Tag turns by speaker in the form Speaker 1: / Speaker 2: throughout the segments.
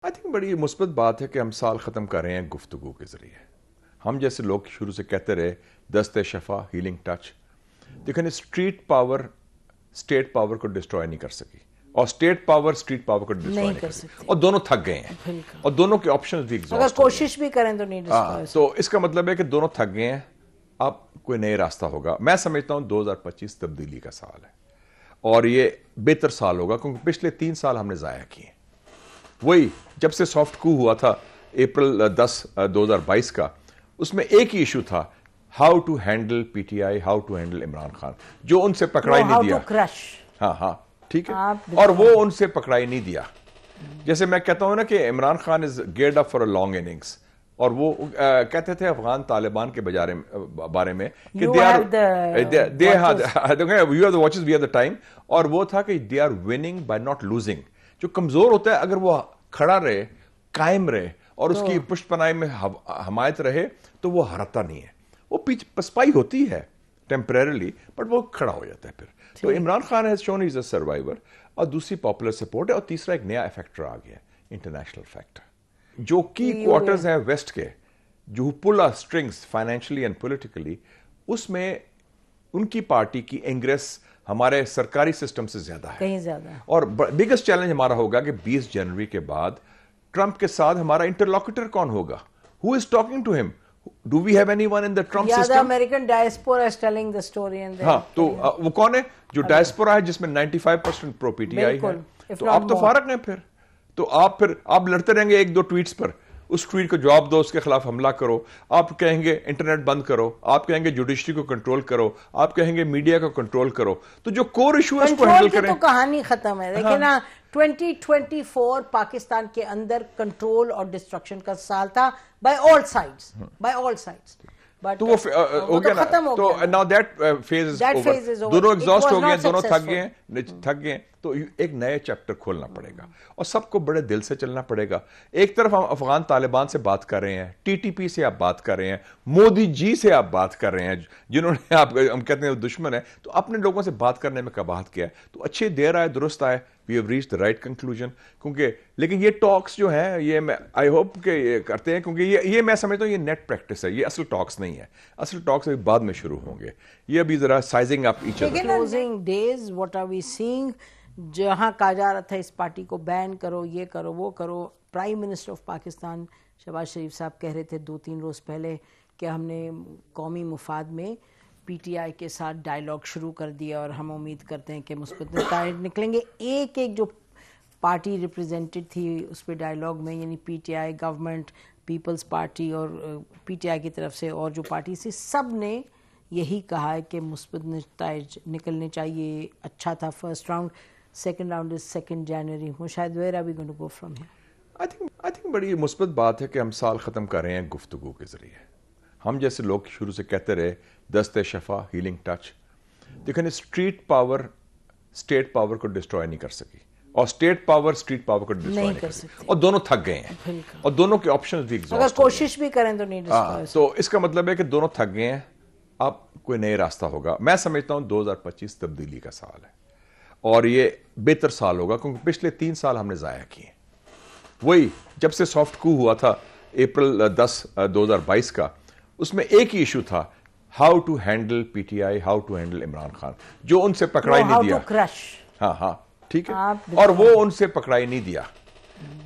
Speaker 1: आई think बड़ी मुस्बत बात है कि हम साल ख़त्म कर रहे हैं गुफ्तगू के ज़रिए। हम जैसे लोग शुरू से कहते रहे दस्ते शफा, हीलिंग टच। लेकिन स्ट्रीट पावर स्टेट पावर को डिस्ट्रॉय नहीं कर सकी और स्टेट पावर स्ट्रीट पावर को डिस्ट्रॉय नहीं कर सकी और दोनों थक गए हैं और दोनों के ऑप्शंस भी एग्जॉस्ट
Speaker 2: अगर कोशिश भी करें तो नहीं डिस्ट्रॉय।
Speaker 1: तो इसका मतलब है कि दोनों थक गए हैं, अब कोई नया रास्ता होगा। मैं समझता हूं 2025 तब्दीली का साल है और ये बेहतर साल होगा क्योंकि पिछले 3 साल हमने जाया किए। वही जब से सॉफ्ट कू हुआ था अप्रैल 10 2022 का, उसमें एक ही इशू था, how to handle PTI, how to handle Imran Khan, जो उनसे पकड़ाई नहीं दिया। हाँ ठीक है, और वो उनसे पकड़ाई नहीं दिया। जैसे मैं कहता हूं ना कि Imran Khan is geared up for a long innings, और वो कहते थे अफगान तालिबान के बारे में कि they are the watches, we are the time, और वो था कि they are winning by not losing. जो कमजोर होता है अगर वो खड़ा रहे, कायम रहे और उसकी पुष्टपनाई में हमायत रहे तो वो हारता नहीं है। वो पसपाई होती है टेम्परेरली बट वो खड़ा हो जाता है फिर। तो Imran Khan has shown is a survivor, और दूसरी पॉपुलर सपोर्ट है, और तीसरा एक नया फैक्टर आ गया, इंटरनेशनल फैक्टर। जो की क्वार्टर्स हैं वेस्ट के, जो pull are strings financially and politically, उसमें उनकी पार्टी की इंग्रेस हमारे सरकारी सिस्टम से ज्यादा है,
Speaker 2: कहीं ज्यादा।
Speaker 1: और बिगेस्ट चैलेंज हमारा होगा कि 20 जनवरी के बाद ट्रंप के साथ हमारा इंटरलॉक्यूटर कौन होगा? Who is talking to him? Do we have anyone in the Trump system?
Speaker 2: American diaspora is telling the story and
Speaker 1: हाँ, तो वो कौन है जो डायस्पोरा है जिसमें 95% प्रो पीटीआई है? तो आप तो फारक हैं फिर। तो आप लड़ते रहेंगे एक दो ट्वीट्स पर, उस ट्वीट को जवाब दो, उसके खिलाफ हमला करो, आप कहेंगे इंटरनेट बंद करो, आप कहेंगे जुडिशरी को कंट्रोल करो, आप कहेंगे मीडिया को कंट्रोल करो। तो जो कोर इशू है उसको हैंडल करें।
Speaker 2: तो कहानी खत्म है। देखिए ना, 2024 पाकिस्तान के अंदर कंट्रोल और डिस्ट्रक्शन का साल था बाय ऑल साइड्स,
Speaker 1: तो वो हो गया ना, तो now that phase is over. दोनों एग्जॉस्ट हो गए, दोनों थक गए, तो एक नया चैप्टर खोलना पड़ेगा और सबको बड़े दिल से चलना पड़ेगा। एक तरफ हम अफगान तालिबान से बात कर रहे हैं, टीटीपी से आप बात कर रहे हैं, मोदी जी से आप बात कर रहे हैं, जिन्होंने हम कहते हैं दुश्मन है, तो अपने लोगों से बात करने में कबाहत किया है। तो अच्छे देर आए दुरुस्त आए, we have reached the right conclusion. क्योंकि लेकिन ये टॉक्स जो हैं, ये मैं आई होप कि ये करते हैं, क्योंकि ये मैं समझता हूँ ये नेट प्रैक्टिस है, ये असल टॉक्स नहीं है। असल टॉक्स अभी बाद में शुरू होंगे। ये अभी जरा sizing up each other.
Speaker 2: Closing days, what are we seeing? जहां कहा जा रहा था इस पार्टी को बैन करो, ये करो, वो करो, prime minister of Pakistan Shehbaz Sharif साहब कह रहे थे 2-3 रोज पहले कि हमने कौमी मुफाद में पीटीआई के साथ डायलॉग शुरू कर दिया और हम उम्मीद करते हैं कि मुस्बत नतीजे निकलेंगे। एक जो पार्टी रिप्रेजेंटेड थी उस पर डायलॉग में, यानी पीटीआई, गवर्नमेंट, पीपल्स पार्टी और पीटीआई की तरफ से और जो पार्टी से, सब ने यही कहा है कि मुस्बत नतीजे निकलने चाहिए। अच्छा था first round, second round is 2 January. Mushahid, where are we going to go from here?
Speaker 1: I think बड़ी मुस्बत बात है कि हम साल खत्म कर रहे हैं गुफ्तगू के जरिए। हम जैसे लोग शुरू से कहते रहे दस्ते शफा, हीलिंग टच। लेकिन स्ट्रीट पावर स्टेट पावर को डिस्ट्रॉय नहीं कर सकी और स्टेट पावर स्ट्रीट पावर को डिस्ट्रॉय नहीं कर सकी और दोनों थक गए हैं और दोनों के ऑप्शंस भी एग्जॉस्ट।
Speaker 2: अगर कोशिश भी करें तो नहीं डिस्ट्रॉय।
Speaker 1: तो इसका मतलब है कि दोनों थक गए हैं, अब कोई नया रास्ता होगा। मैं समझता हूं 2025 तब्दीली का साल है और ये बेहतर साल होगा क्योंकि पिछले 3 साल हमने जाया किए। वही जब से सॉफ्ट कू हुआ था अप्रैल 10 2022 का, उसमें एक ही इशू था, how to handle PTI, how to handle Imran Khan, जो उनसे पकड़ाई नहीं दिया। हाँ ठीक है, और वो उनसे पकड़ाई नहीं दिया।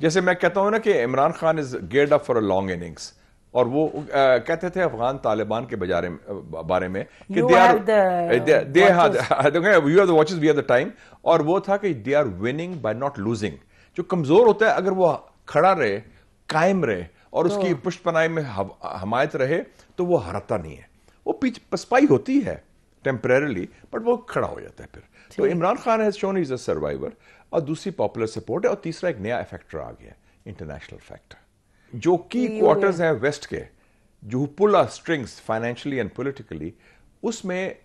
Speaker 1: जैसे मैं कहता हूं ना कि Imran Khan is geared up for a long innings, और वो कहते थे अफगान तालिबान के बारे में कि you are the watches, we are the time, और वो था कि they are winning by not losing. जो कमजोर होता है अगर वो खड़ा रहे, कायम रहे और उसकी पुष्टपनाई में हमायत रहे तो वो हारता नहीं है। वो पसपाई होती है टेम्परेरली बट वो खड़ा हो जाता है फिर। तो Imran Khan has shown is a survivor, और दूसरी पॉपुलर सपोर्ट है, और तीसरा एक नया फैक्टर आ गया, इंटरनेशनल फैक्टर। जो की क्वार्टर्स हैं वेस्ट के, जो pull are strings financially and politically, उसमें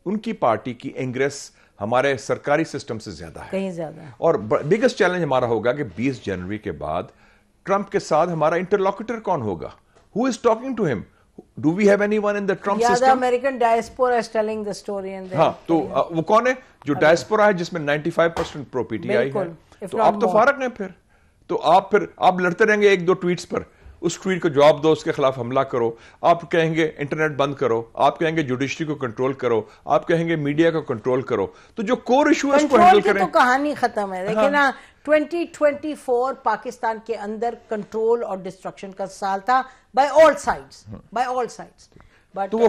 Speaker 1: उनकी पार्टी की इंग्रेस हमारे सरकारी सिस्टम से ज्यादा है,
Speaker 2: कहीं ज्यादा।
Speaker 1: और बिगेस्ट चैलेंज हमारा होगा कि 20 जनवरी के बाद ट्रंप के साथ हमारा इंटरलॉक्यूटर कौन होगा? Who is talking to him? Do we have anyone in the Trump system?
Speaker 2: American diaspora is telling the story and
Speaker 1: हाँ, तो वो कौन है जो डायस्पोरा है जिसमें 95% प्रो पीटीआई है? तो आप तो फारक हैं फिर। تو آپ پھر آپ لڑتے رہیں گے ایک دو ٹویٹس پر, اس ٹویٹ کو جواب دو, اس کے خلاف حملہ کرو, آپ کہیں گے انٹرنیٹ بند کرو, آپ کہیں گے جوڈیشری کو کنٹرول کرو, آپ کہیں گے میڈیا کو کنٹرول کرو, تو جو کور ایشو ہے اس کو ہینڈل کریں.
Speaker 2: تو کہانی ختم ہے. دیکھیں نا 2024 پاکستان کے اندر کنٹرول اور ڈسٹرکشن کا سال تھا بائی آل سائڈس.
Speaker 1: تو وہ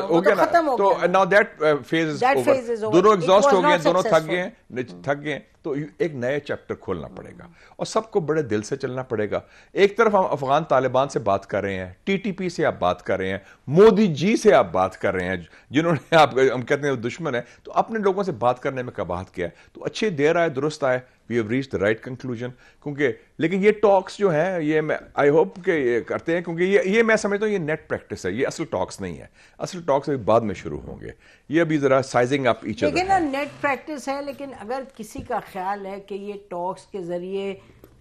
Speaker 1: ہو گیا نا, تو now that phase is over. دونوں ایگزاسٹ ہو گئے, دونوں تھک گئے, تو ایک نئے چیپٹر کھولنا پڑے گا اور سب کو بڑے دل سے چلنا پڑے گا. ایک طرف ہم افغان طالبان سے بات کر رہے ہیں, ٹی ٹی پی سے آپ بات کر رہے ہیں, مودی جی سے آپ بات کر رہے ہیں جنہوں نے ہم کہتے ہیں دشمن ہے, تو اپنے لوگوں سے بات کرنے میں قباحت کیا ہے. تو اچھے دیر آئے درست آئے, we have reached the right conclusion. کیونکہ لیکن یہ ٹاکس جو ہیں یہ میں آئی ہوپ کہ یہ کرتے ہیں, کیونکہ یہ میں سمجھتا ہوں یہ نیٹ پریکٹس ہے, یہ اصل ٹاکس نہیں ہے. اصل ٹاکس ابھی بعد میں شروع ہوں گے, یہ ابھی ذرا سائزنگ اپ ایچ ادر.
Speaker 2: لیکن نا نیٹ پریکٹس ہے, لیکن اگر کسی کا خیال ہے کہ یہ ٹاکس کے ذریعے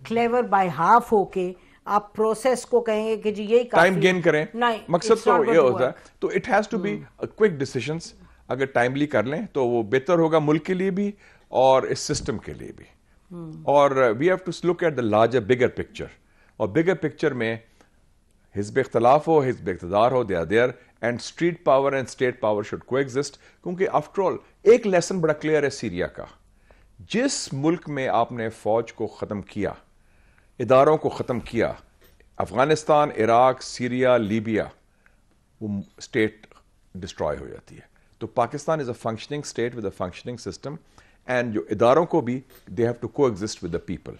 Speaker 2: کلیور بائی ہاف ہو کے آپ پروسیس کو کہیں گے کہ جی یہی
Speaker 1: ٹائم گین کریں, مقصد تو یہ ہوتا ہے. تو it has to be quick decisions. اگر ٹائملی کر لیں تو وہ بہتر ہوگا ملک کے لیے بھی اور اس سسٹم کے لیے بھی. اور we have to look at the larger bigger picture, اور بگر پکچر میں حزب اختلاف ہو, حزب اقتدار ہو, they are there, and street power and state power should co-exist. کیونکہ آفٹر آل ایک لیسن بڑا کلیئر ہے سیریا کا, جس ملک میں آپ نے فوج کو ختم کیا, اداروں کو ختم کیا, افغانستان, عراق, سیریا, لیبیا, وہ اسٹیٹ ڈسٹرائے ہو جاتی ہے. تو Pakistan is a functioning state with a functioning system, and جو اداروں کو بھی they have to coexist with the people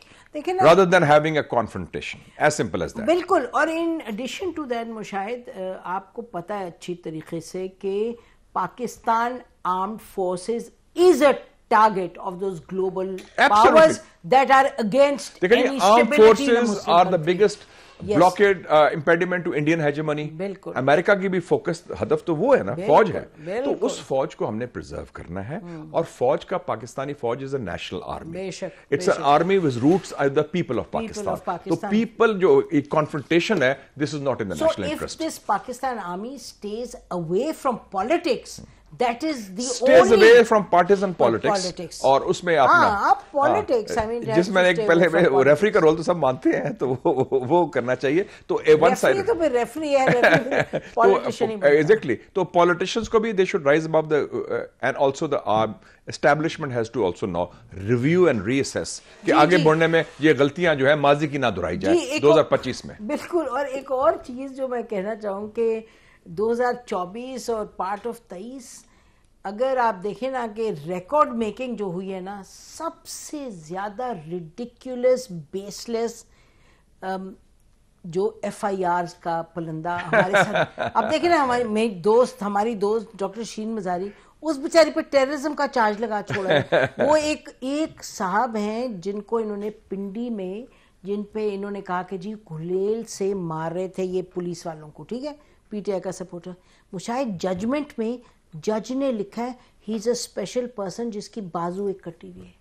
Speaker 1: rather than having a confrontation, as simple as that.
Speaker 2: بالکل. اور in addition to that Mushahid, آپ کو پتا ہے اچھی طریقے سے کہ Pakistan armed forces is a target of those global powers that are against any stability in the Muslim
Speaker 1: are the biggest blockade impediment to Indian hegemony. امریکہ کی بھی فوکس ہدف تو وہ ہے نا, فوج ہے. تو اس فوج کو ہم نے پرزرو کرنا ہے, اور فوج کا پاکستانی فوج is a national army. It's an army with roots are the people of Pakistan. تو پیپل جو ایک کانفرنٹیشن ہے, this is not in the national interest.
Speaker 2: So if this Pakistan army stays away from politics, that is the
Speaker 1: stays away from partisan politics. اور اس میں
Speaker 2: آپ politics, I mean,
Speaker 1: جس میں ایک پہلے ریفری کا رول تو سب مانتے ہیں, تو وہ کرنا چاہیے. تو ون سائڈ
Speaker 2: تو پھر ریفری ہے, پولیٹیشین ہی.
Speaker 1: ایگزیکٹلی. تو پولیٹیشینز کو بھی they should rise above the and also the establishment has to also now review and reassess کہ آگے بڑھنے میں یہ غلطیاں جو ہے ماضی کی نہ دہرائی جائے 2025 میں.
Speaker 2: بالکل. اور ایک اور چیز جو میں کہنا چاہوں کہ 2024 اور پارٹ آف 23, اگر آپ دیکھیں نا کہ ریکارڈ میکنگ جو ہوئی ہے نا, سب سے زیادہ ریڈیکیولس, بیس لیس جو ایف آئی آرز کا پلندہ ہمارے ساتھ. اب دیکھیں نا ہماری دوست ڈاکٹر شین مزاری, اس بیچاری پہ ٹیررزم کا چارج لگا چھوڑا ہے. وہ ایک صاحب ہیں جن کو انہوں نے پنڈی میں, جن پہ انہوں نے کہا کہ جی گلیل سے مار رہے تھے یہ پولیس والوں کو, ٹھیک ہے, پی ٹی آئی کا سپورٹر. مشاہد ججمنٹ میں جج نے لکھا ہے ہی از اے اسپیشل پرسن جس کی بازو ایک کٹی ہوئی ہے.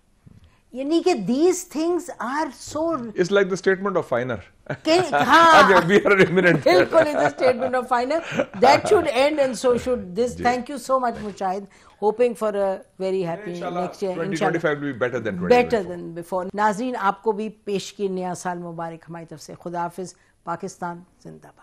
Speaker 2: یعنی کہ these things are so
Speaker 1: it's like the statement of finer.
Speaker 2: بالکل, it's a statement of final that should end, and so should this. Thank you so much Mushahid, hoping for a very happy next year.
Speaker 1: 2025 will be better than
Speaker 2: before. ناظرین, آپ کو بھی پیش کی نیا سال مبارک ہماری طرف سے. خدا حافظ. پاکستان زندہ باد.